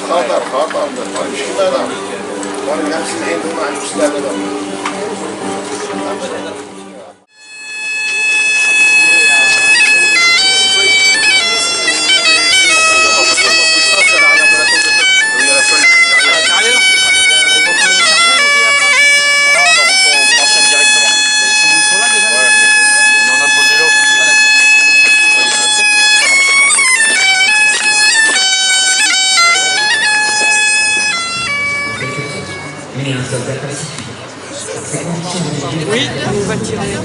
خطر خطر مش كده لا وانا نفس العين ما عندوش سلاله لا Oui, on va tirer.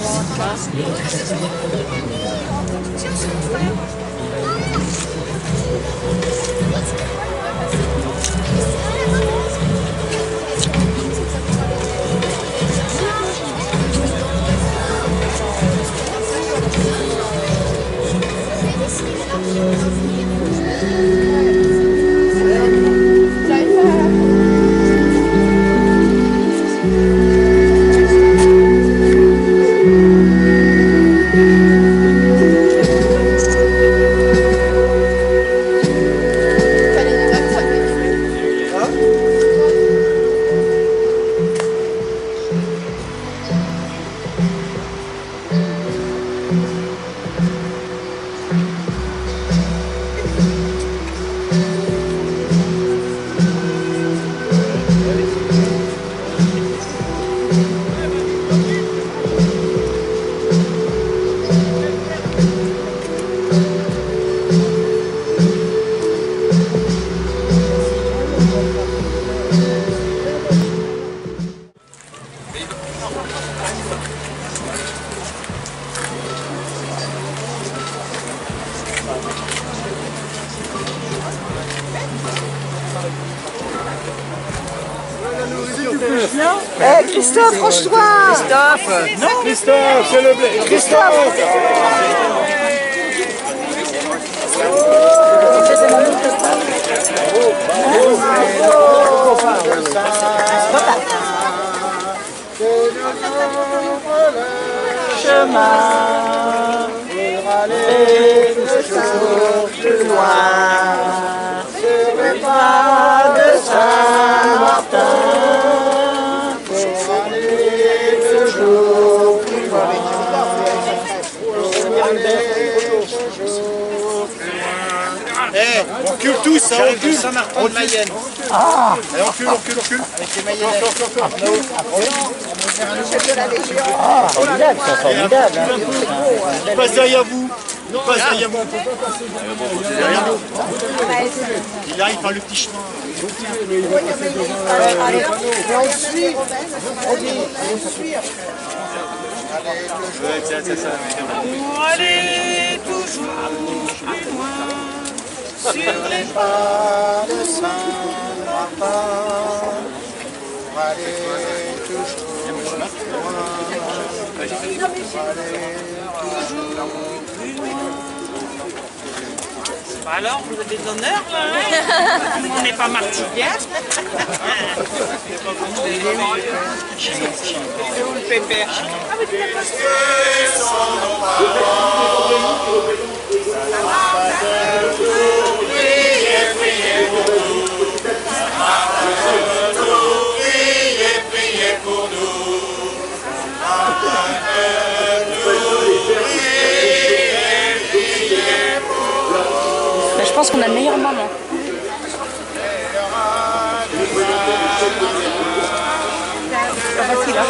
Christophe, franche-toi. Christophe. Non, Christophe, c'est le blé. Christophe. Chemin pour aller toujours plus loin sur les pas de Saint-Martin. Pour aller toujours plus loin. On recule tous, on recule. Saint-Martin de Mayenne. Ah, Allez, on recule. Avec les Mayennais. formidable, c'est formidable. Il passe derrière vous. Il passe derrière vous. Il arrive par le petit chemin. Allez, on le suit. On le suit. pour aller toujours plus loin. Sur les pas de Saint-Martin, pour aller toujours plus loin. Alors, vous avez de l'honneur là, hein? On n'est pas martillien. C'est où le pépère? Ah mais tu l'as pas Je pense qu'on a le meilleur moment. C'est pas facile, hein.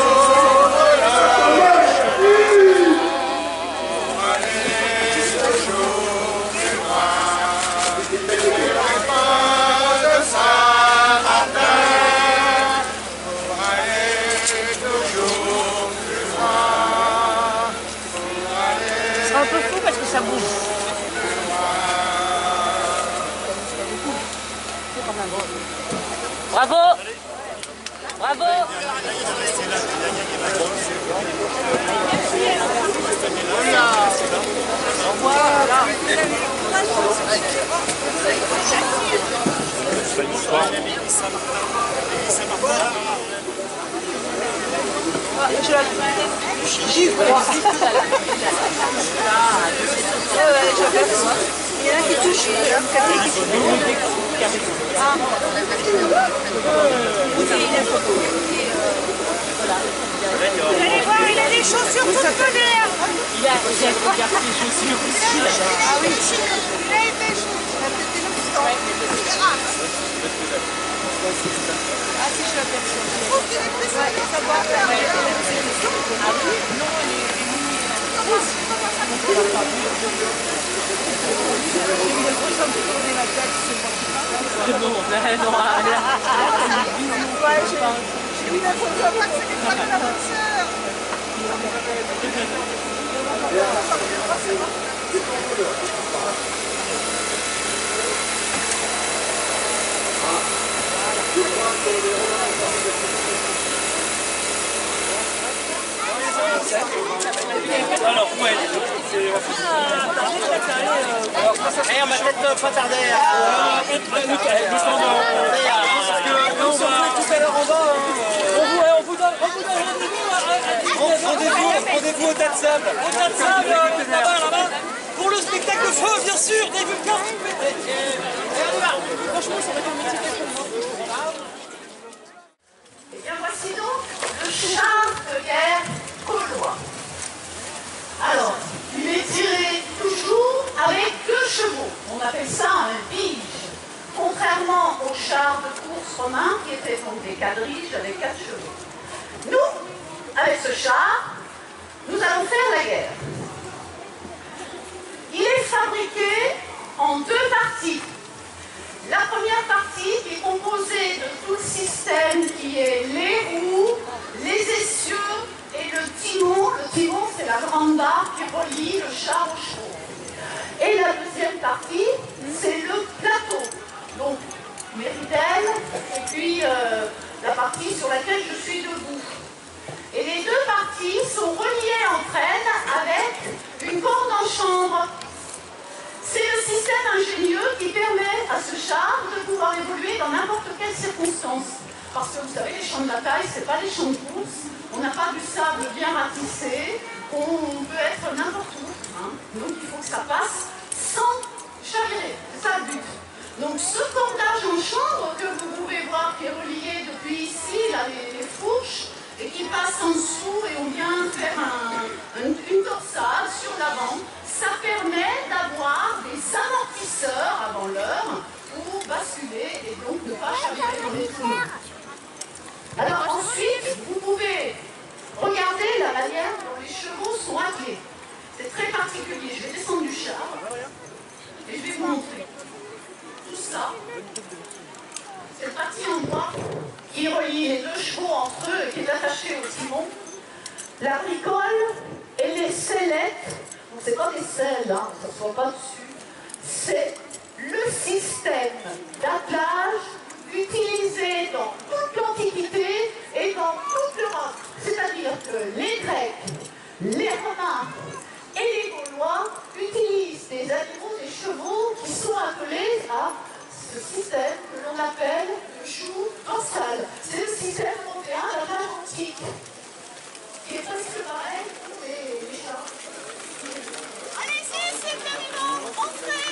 C'est un peu fou parce que ça bouge. Bravo! Bravo! J'y crois. Il y en a qui touchent. Vous allez voir, il a des chaussures toutes moderne. Il a regardé ses chaussures aussi. Ah oui, il a été chaud. Il a pété le piston. Ah, si je l'aperçois. Je trouve qu'il est plus simple de savoir faire. Ah oui? Non, elle est j'ai mis la photo à moi que c'est quelqu'un de la bonne sœur. Alors, ouais. On va peut-être pas tarder à descendre. Parce que nous, on va tout à l'heure en bas. On vous donne rendez-vous au tas de sable. Au tas de sable, là-bas. Pour le spectacle de feu, bien sûr. Des vues plein. Franchement, ça va être un métier Eh bien, voici donc le char de guerre gaulois. Alors, il est tiré toujours avec 2 chevaux. On appelle ça un bige. Contrairement aux chars de course romains qui étaient donc des quadriges avec 4 chevaux. Nous, avec ce char, nous allons faire la guerre. Il est fabriqué en 2 parties. La première partie qui est composée de tout le système qui est les roues, les essieux et le timon. Le timon, c'est la grande barre qui relie le char aux chevaux. Et la deuxième partie, c'est le plateau. Donc, méridelle et puis la partie sur laquelle je suis debout. Et les 2 parties sont reliées entre elles avec une corde en chambre. C'est le système ingénieux qui permet à ce char de pouvoir évoluer dans n'importe quelle circonstance. Parce que vous savez, les champs de bataille, ce n'est pas les champs de course. On n'a pas du sable bien ratissé. On peut être n'importe où. Hein. Donc il faut que ça passe sans chavirer. C'est ça le but. Donc ce cordage en chambre que vous pouvez voir qui est relié depuis ici, là, les fourches, et qui passe en dessous et on vient faire une torsade sur l'avant, ça permet d'avoir des amortisseurs avant l'heure pour basculer et donc ne pas chavirer dans les trous. Alors ensuite, vous pouvez regarder la manière dont les chevaux sont attelés. C'est très particulier. Je vais descendre du char et je vais vous montrer. Tout ça, cette partie en bois qui relie les 2 chevaux entre eux et qui est attachée au timon. La bricole et les sellettes, c'est pas des selles, hein, ça ne soit pas dessus, c'est le système d'attelage utilisé dans toute l'Antiquité et dans toute l'Europe. C'est-à-dire que les Grecs, les Romains et les Gaulois utilisent des animaux, des chevaux qui sont appelés à ce système que l'on appelle le joug dorsal. C'est le système européen d'attelage antique, qui est presque pareil pour les chars. Allez-y, c'est terminant. Entrez.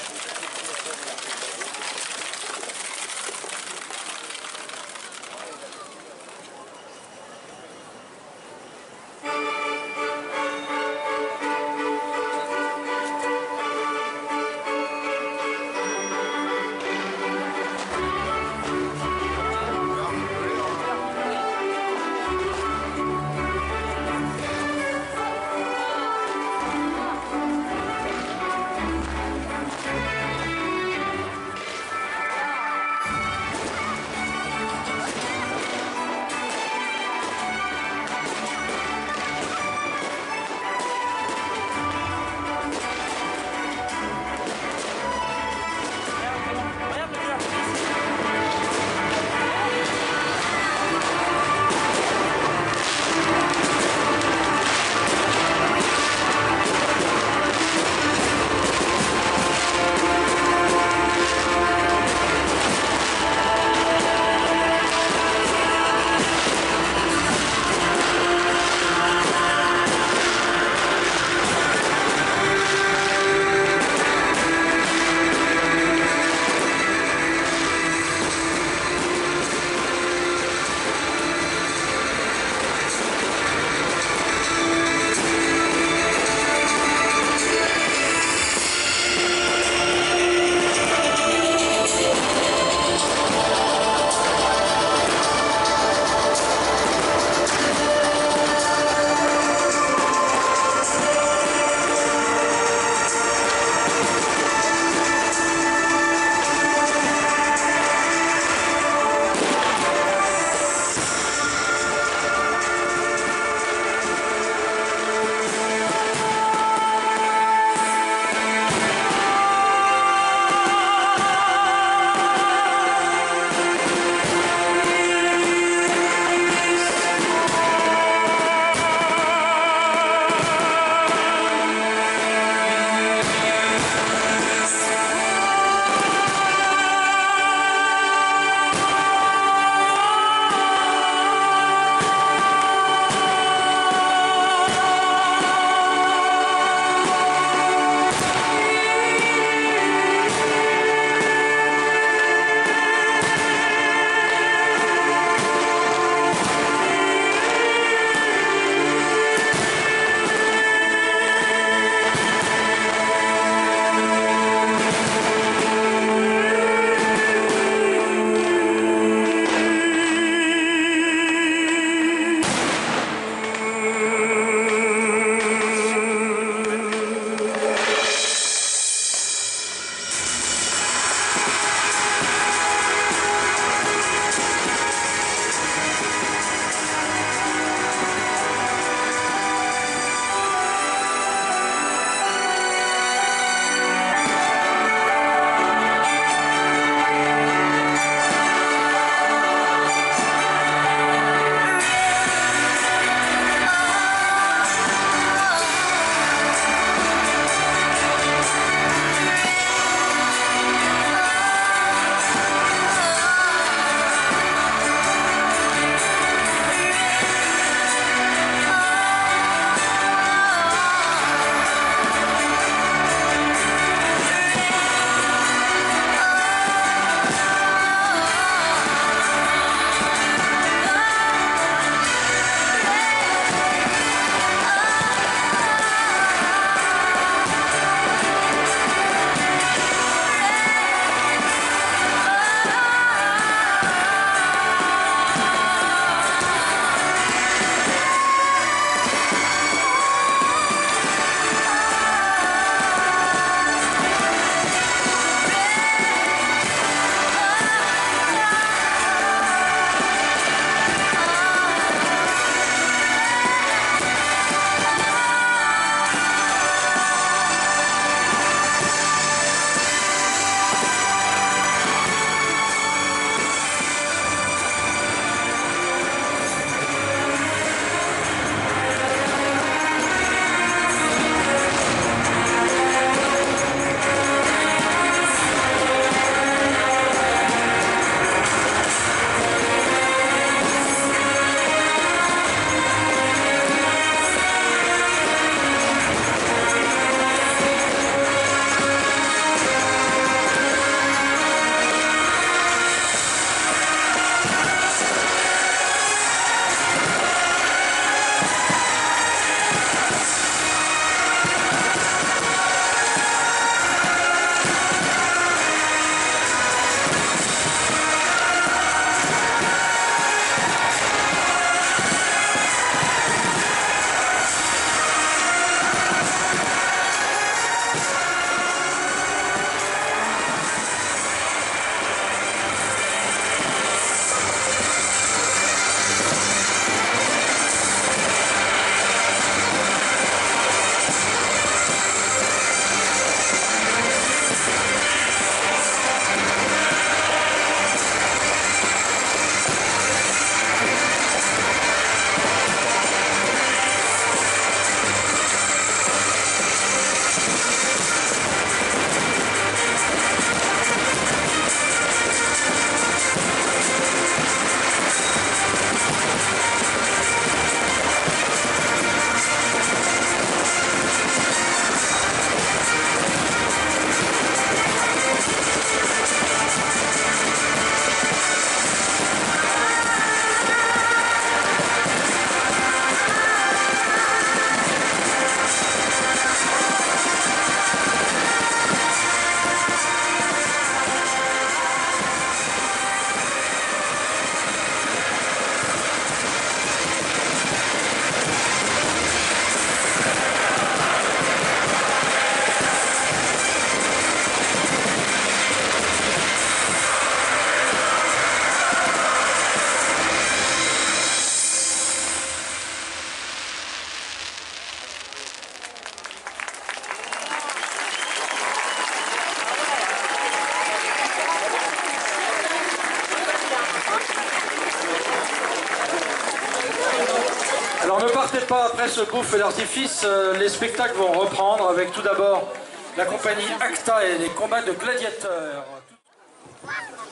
faites pas, après ce beau feu d'artifice, les spectacles vont reprendre avec tout d'abord la compagnie Acta et les combats de gladiateurs.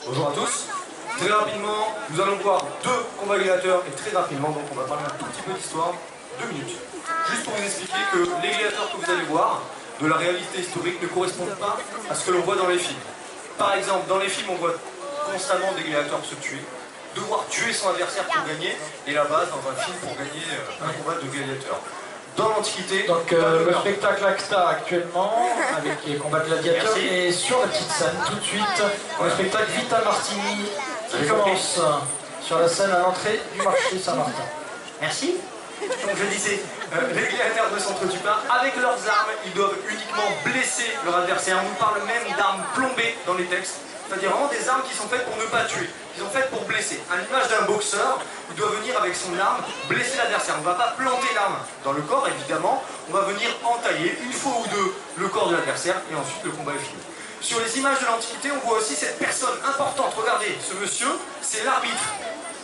Bonjour à tous. Très rapidement, nous allons voir 2 combats gladiateurs et très rapidement, donc on va parler un tout petit peu d'histoire, 2 minutes. Juste pour vous expliquer que les gladiateurs que vous allez voir, de la réalité historique, ne correspondent pas à ce que l'on voit dans les films. Par exemple, dans les films, on voit constamment des gladiateurs se tuer, devoir tuer son adversaire pour gagner, et la base dans un film pour gagner un combat de gladiateurs. Dans l'Antiquité, donc le spectacle Acta actuellement, avec les combats de gladiateurs, et sur la petite scène, tout de suite, le spectacle Vita Martini qui commence sur la scène à l'entrée du marché Saint-Martin. Merci. Donc je disais, les gladiateurs ne s'entretuent pas. Avec leurs armes, ils doivent uniquement blesser leur adversaire. On nous parle même d'armes plombées dans les textes. C'est-à-dire vraiment des armes qui sont faites pour ne pas tuer, qui sont faites pour blesser. À l'image d'un boxeur, il doit venir avec son arme blesser l'adversaire. On ne va pas planter l'arme dans le corps, évidemment. On va venir entailler une fois ou deux le corps de l'adversaire et ensuite le combat est fini. Sur les images de l'Antiquité, on voit aussi cette personne importante. Regardez, ce monsieur, c'est l'arbitre.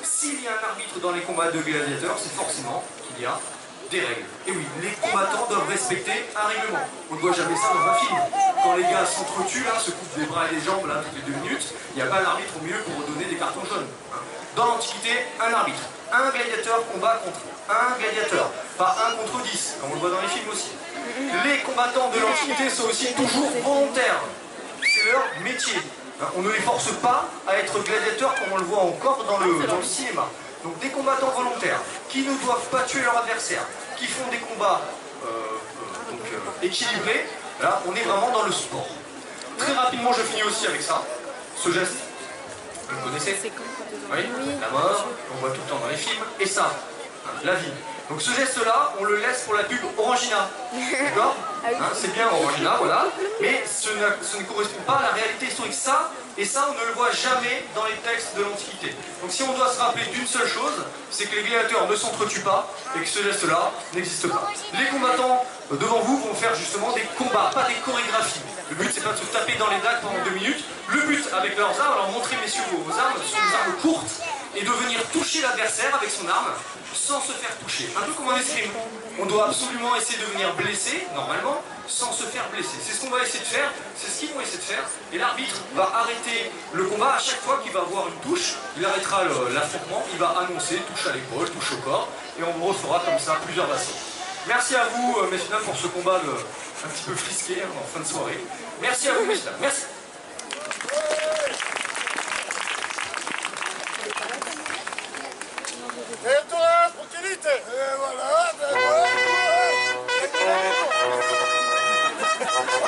S'il y a un arbitre dans les combats de gladiateurs, c'est forcément qu'il y a des règles. Et oui, les combattants doivent respecter un règlement. On ne voit jamais ça dans un film. Quand les gars s'entretuent, là, se coupent les bras et les jambes là, toutes les 2 minutes, il n'y a pas l'arbitre au milieu pour donner des cartons jaunes. Dans l'Antiquité, un arbitre. Un gladiateur combat contre un gladiateur. Pas 1 contre 10, comme on le voit dans les films aussi. Les combattants de l'Antiquité sont aussi toujours volontaires. C'est leur métier. On ne les force pas à être gladiateurs comme on le voit encore dans le cinéma. Donc des combattants volontaires qui ne doivent pas tuer leur adversaire, qui font des combats équilibrés. Là, on est vraiment dans le sport. Très rapidement, je finis aussi avec ça. Ce geste, vous le connaissez? Oui, la mort, on voit tout le temps dans les films. Et ça, la vie. Donc ce geste-là, on le laisse pour la pub Orangina. D'accord? C'est bien Orangina, voilà. Mais ce ne correspond pas à la réalité historique. Ça, et ça, on ne le voit jamais dans les textes de l'Antiquité. Donc si on doit se rappeler d'une seule chose, c'est que les gladiateurs ne s'entretuent pas et que ce geste-là n'existe pas. Les combattants devant vous vont faire justement des combats, pas des chorégraphies. Le but, c'est pas de se taper dans les dagues pendant 2 minutes. Le but, avec leurs armes, alors montrez messieurs vos armes, ce sont des armes courtes, et de venir toucher l'adversaire avec son arme sans se faire toucher. Un peu comme en escrime. On doit absolument essayer de venir blesser, normalement, sans se faire blesser. C'est ce qu'on va essayer de faire, c'est ce qu'ils vont essayer de faire. Et l'arbitre va arrêter le combat à chaque fois qu'il va avoir une touche. Il arrêtera l'affrontement, il va annoncer touche à l'épaule, touche au corps, et on refera comme ça plusieurs assauts. Merci à vous, messieurs dames, pour ce combat un petit peu frisqué en fin de soirée. Merci à vous, messieurs dames. Merci. Et toi, tranquillité. Et voilà,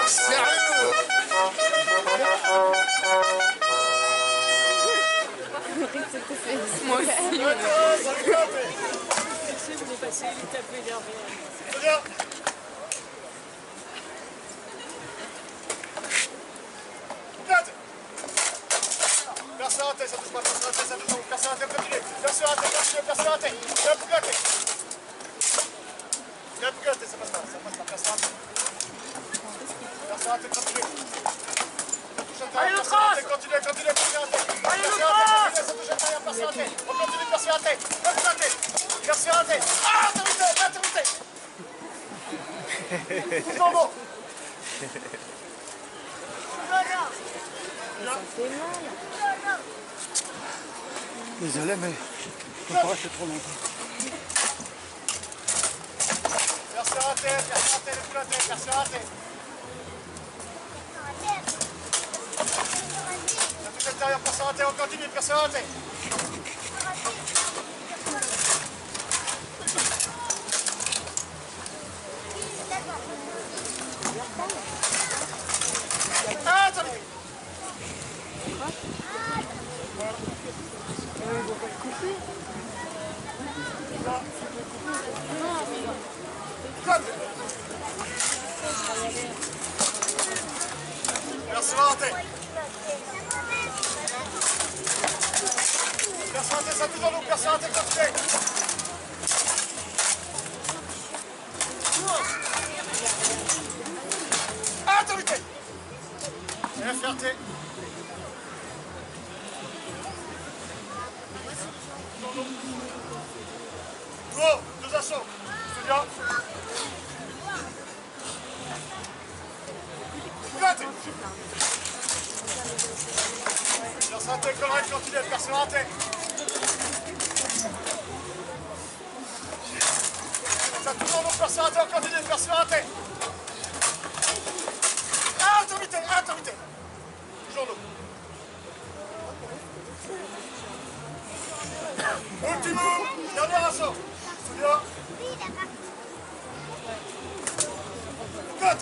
sérieux. Moi aussi. Je voulais passer, il est un peu énervé. Perce la tête, ça touche pas, perce la tête, ça touche pas, perce la tête, continue, perce la tête, continue, perce la tête, viens pour gâter. Viens pour gâter, ça passe pas, perce la tête. Perce la tête, continue. Allez, le trace. Continue, perce la tête. Allez, le trace. Ça touche à l'intérieur, perce la tête. On continue, perce la tête, viens pour gâter. Perce la tête. Ah, t'as vite, non, bon. Désolé, mais je ne peux pas rester trop longtemps. Perce la tête, perce la tête. La touche intérieure, perce la tête, on continue, perce la tête. Ah, t'as vu. Perce la tête. Perce la tête, ça touche en nous, perce la tête, continue. Ah, t'as vu. Et la fierté. Go, 2 assauts. Santé, correct, continue, personne raté. Ça tourne en haut, personne raté, on continue, personne raté. Autorité. Toujours l'eau. Ultimum, dernier assaut. Celui-là. Cut.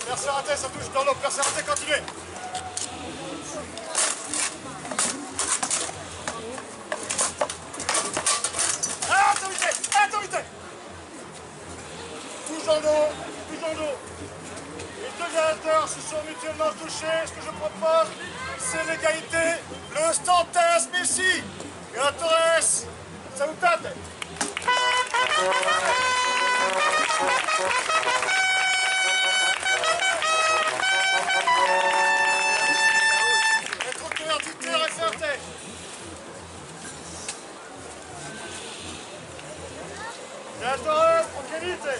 Personne raté, ça touche dans l'eau, personne raté, continuez. Autorité. Touche dans l'eau. Les deux gladiateurs se sont mutuellement touchés. Ce que je propose, c'est l'égalité. Le Stantes Messi. Gladiatores, ça vous tâte. Être couverture exercée. Gladiatores, tranquillité.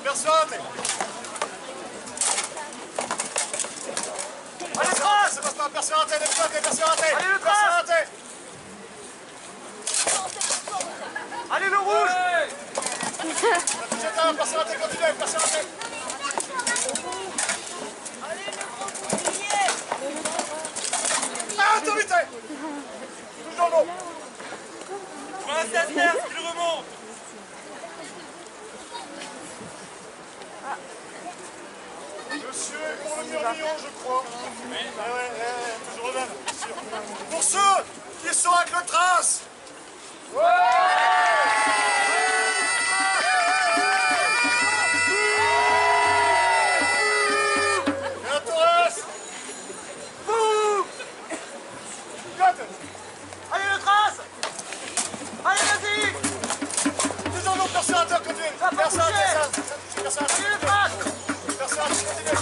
Personne. Allez, trace. Ça passe pas, personne raté, personne raté. Allez, le trace. Allez, le rouge. Personne raté, continuez, personne raté. Allez, le bouclier. Autorité. Toujours l'eau. Prince Esther, il remonte. Monsieur est pour le murmillon, je crois. Oui. Toujours le même, bien sûr. Pour ceux qui sont avec le trace. Allez, le trace. Allez, vas-y. Toujours l'eau, personne raté, continue. Personne raté, personne raté. Allez, le trace. Personne raté, continue.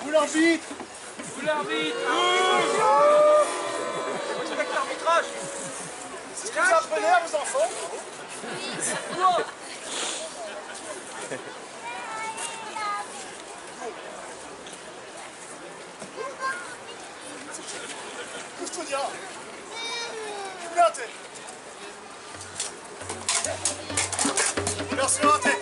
Vous l'arbitre. Respecte l'arbitrage. C'est ce que vous apprenez à vos enfants. Custodia. Grazie. Merci, raté.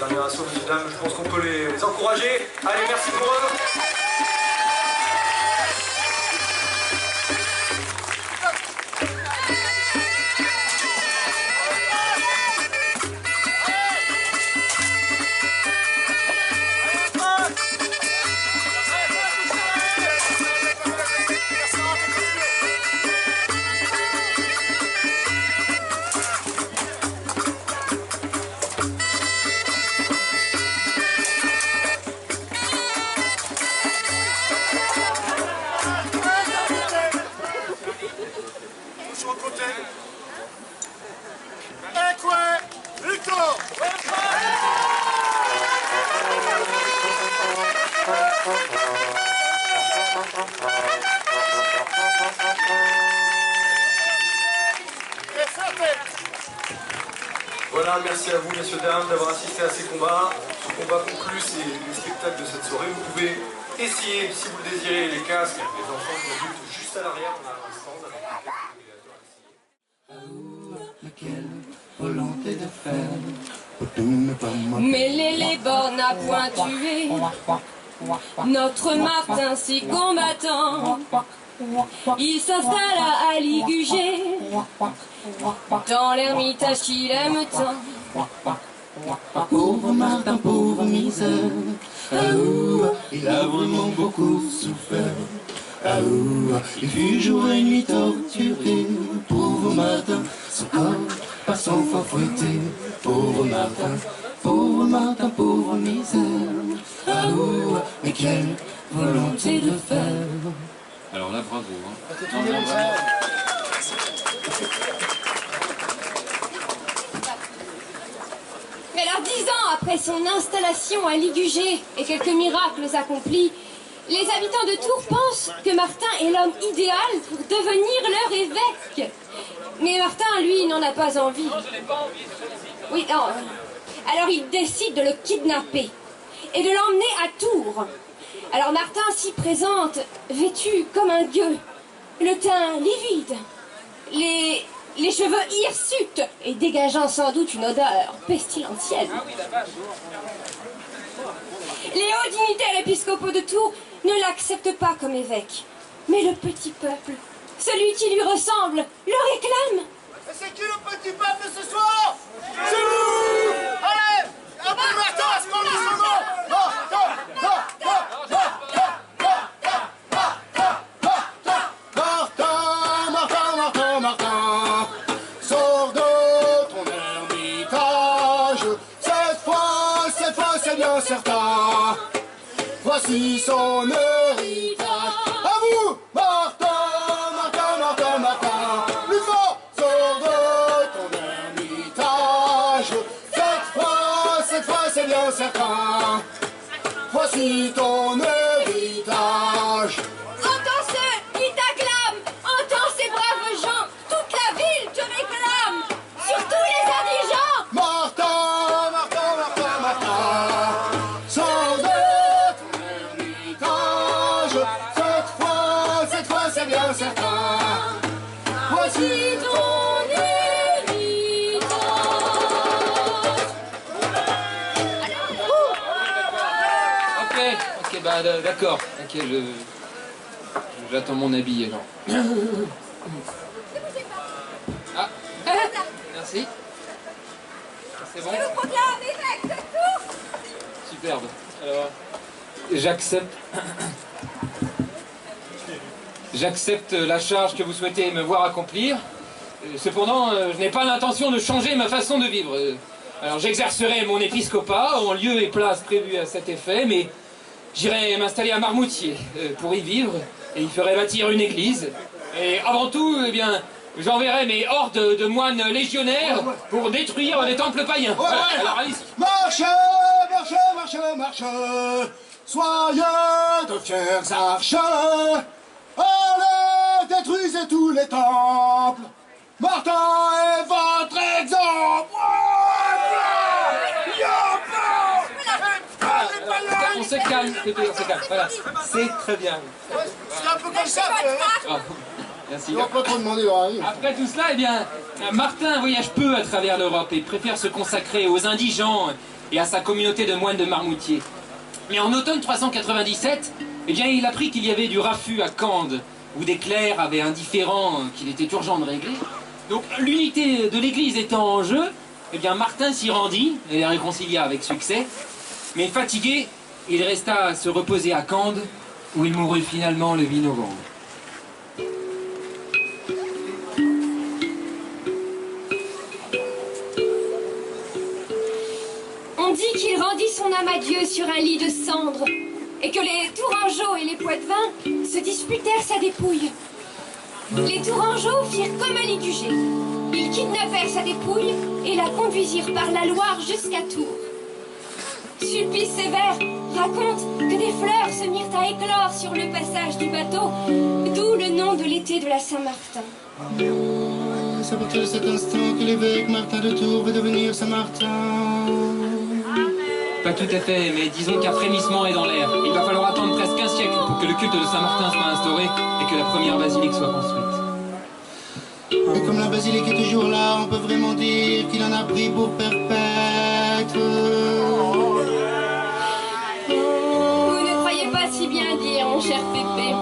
dernier assaut, messieurs, dames, je pense qu'on peut les encourager. Allez, merci pour eux. Voilà, merci à vous, messieurs, dames, d'avoir assisté à ces combats. Ce combat conclut, c'est les spectacles de cette soirée. Vous pouvez essayer, si vous le désirez, les casques, les enfants, les adultes, juste à l'arrière, on a un stand avec Quelle volonté de faire. Mêler les bornes à point tué. Notre Martin si combattant. Il s'installe à Ligugé, dans l'ermitage qu'il aime tant. Pauvre Martin, pauvre misère, il a vraiment beaucoup souffert. Il fut jour et nuit torturé. Pauvre Martin, son corps par son foie fouetté. Pauvre Martin, pauvre misère. Mais quelle volonté de faire. Alors là, bravo. Hein. Mais alors 10 ans après son installation à Ligugé et quelques miracles accomplis, les habitants de Tours pensent que Martin est l'homme idéal pour devenir leur évêque. Mais Martin, lui, n'en a pas envie. Oui, non. Alors il décide de le kidnapper et de l'emmener à Tours. Alors Martin s'y présente, vêtu comme un gueux, le teint livide, les cheveux hirsutes et dégageant sans doute une odeur pestilentielle. Les hauts dignitaires épiscopaux de Tours ne l'acceptent pas comme évêque, mais le petit peuple, celui qui lui ressemble, le réclame. Et c'est qui le petit peuple ce soir? C'est nous! Allez! Un bon Martin, est-ce qu'on dit son nom? Martin, sors de ton ermitage. Cette fois c'est bien certain. Voici son héritage. À vous, Martin. Plus fort, sors de ton ermitage. Cette fois c'est bien certain. Voici ton héritage. Entends ceux qui t'acclament, entends ces braves gens, toute la ville te réclame, surtout les indigents. Martin, sors de ton ermitage. Cette fois c'est bien certain. Voici ton Ok, bah d'accord. Ok, j'attends mon habit alors. Ah, merci. C'est bon. Je vous proclame évêque de Tours. Superbe. Alors, j'accepte la charge que vous souhaitez me voir accomplir. Cependant, je n'ai pas l'intention de changer ma façon de vivre. Alors j'exercerai mon épiscopat en lieu et place prévus à cet effet, mais j'irai m'installer à Marmoutier pour y vivre et y ferai bâtir une église. Et avant tout, eh bien, j'enverrai mes hordes de moines légionnaires pour détruire les temples païens. Voilà, alors allez-y. Marchez, soyez de fiers archers. Allez, détruisez tous les temples. Martin est votre exemple. On se calme, Pépé, on se calme. Voilà, c'est très bien. C'est un peu comme ça. Merci. Il va pas trop demander. Après tout cela, eh bien, Martin voyage peu à travers l'Europe et préfère se consacrer aux indigents et à sa communauté de moines de Marmoutier. Mais en automne 397, eh bien, il apprit qu'il y avait du raffut à Cande, où des clercs avaient indifférent qu'il était urgent de régler. Donc l'unité de l'église étant en jeu, eh bien Martin s'y rendit et les réconcilia avec succès. Mais fatigué, il resta à se reposer à Cande, où il mourut finalement le 8 novembre. On dit qu'il rendit son âme à Dieu sur un lit de cendres, et que les Tourangeaux et les Poitevins se disputèrent sa dépouille. Les Tourangeaux firent comme à Ligugé. Ils kidnappèrent sa dépouille et la conduisirent par la Loire jusqu'à Tours. Sulpice Sévère raconte que des fleurs se mirent à éclore sur le passage du bateau, d'où le nom de l'été de la Saint-Martin. C'est à partir de cet instant que l'évêque Martin de Tours va devenir Saint-Martin. Pas tout à fait, mais disons qu'un frémissement est dans l'air. Il va falloir attendre presque un siècle pour que le culte de Saint-Martin soit instauré et que la première basilique soit construite. Et comme la basilique est toujours là, on peut vraiment dire qu'il en a pris pour perpète. Vous ne croyez pas si bien dire, mon cher Pépé.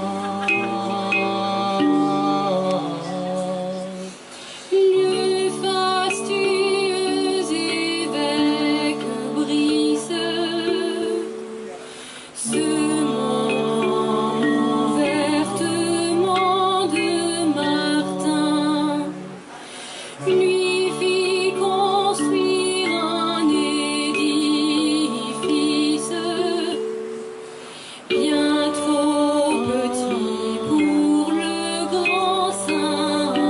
Le fastueux évêque Brice, semant ouvertement de Martin, lui fit construire un édifice bien trop petit pour le grand saint.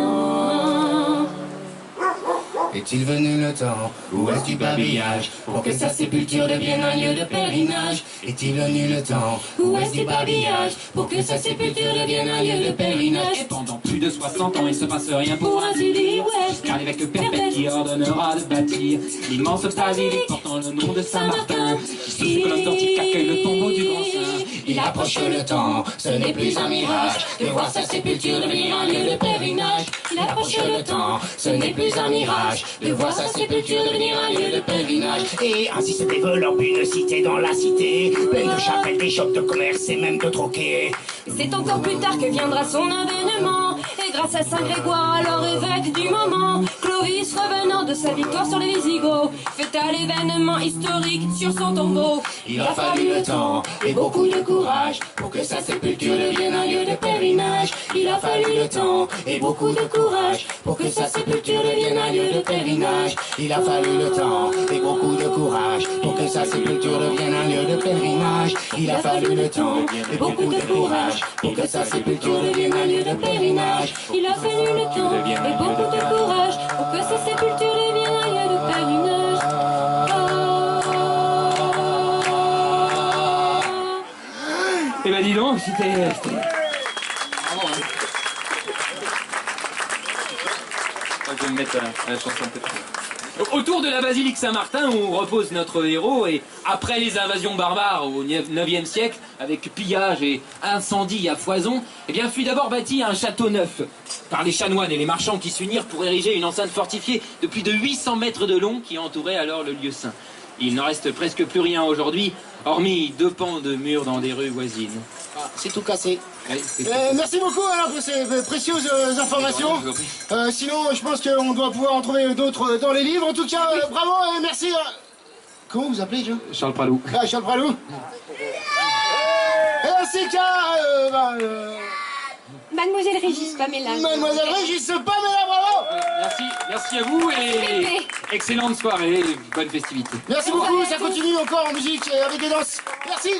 Est-il venu le temps, où est-ce du babillage, pour que sa sépulture devienne un lieu de pèlerinage? Est-il venu le temps, où est-ce du babillage, pour que sa sépulture devienne un lieu de pèlerinage? Et pendant plus de 60 ans, il se passe rien pour ainsi dire, car l'évêque perpète qui ordonnera de bâtir l'immense basilique portant le nom de Saint-Martin, qui sous ses colonnes d'antique accueille le tombeau du grand saint. Il approche le temps, ce n'est plus un mirage, de voir sa sépulture devenir un lieu de pèlerinage. Il approche le temps, ce n'est plus un mirage, de voir sa sépulture devenir un lieu de pèlerinage. Et ainsi se développe une cité dans la cité, pleine de chapelles, des shops de commerce et même de troquets. C'est encore plus tard que viendra son avènement, et grâce à Saint Grégoire, alors évêque du moment, Clovis, revenant de sa victoire sur les Visigoths, fêta l'événement historique sur son tombeau. Il a fallu le temps et beaucoup de courage pour que sa sépulture devienne un lieu de pèlerinage. Il a fallu le temps et beaucoup de courage pour que sa sépulture devienne un lieu de pèlerinage. Il a fallu le temps et beaucoup de courage pour que sa sépulture devienne un lieu de pèlerinage. Il a fallu le temps et beaucoup de courage pour que sa sépulture devienne un lieu de pèlerinage. Il a fallu le temps et beaucoup de courage pour que sa sépulture devienne un lieu de pèlerinage. Eh ben dis donc, c'était... Bravo, hein. Je vais me mettre à la chanson peut-être. Autour de la basilique Saint-Martin où repose notre héros, et après les invasions barbares au 9e siècle, avec pillage et incendie à foison, eh bien fut d'abord bâti un château neuf par les chanoines et les marchands qui s'unirent pour ériger une enceinte fortifiée de plus de 800 mètres de long qui entourait alors le lieu saint. Il n'en reste presque plus rien aujourd'hui, hormis 2 pans de murs dans des rues voisines. Ah, c'est tout cassé. Oui, merci beaucoup alors pour ces précieuses informations. Sinon, je pense qu'on doit pouvoir en trouver d'autres dans les livres. En tout cas, bravo et merci. Comment vous appelez, Joe? Charles Pralou. Ah, Charles Pralou. Et ainsi qu'à... Mademoiselle Régis Pamela. Mademoiselle Régis Pamela, bravo. Merci à vous et excellente soirée, bonne festivité. Merci beaucoup, ça continue encore en musique et avec des danses. Merci.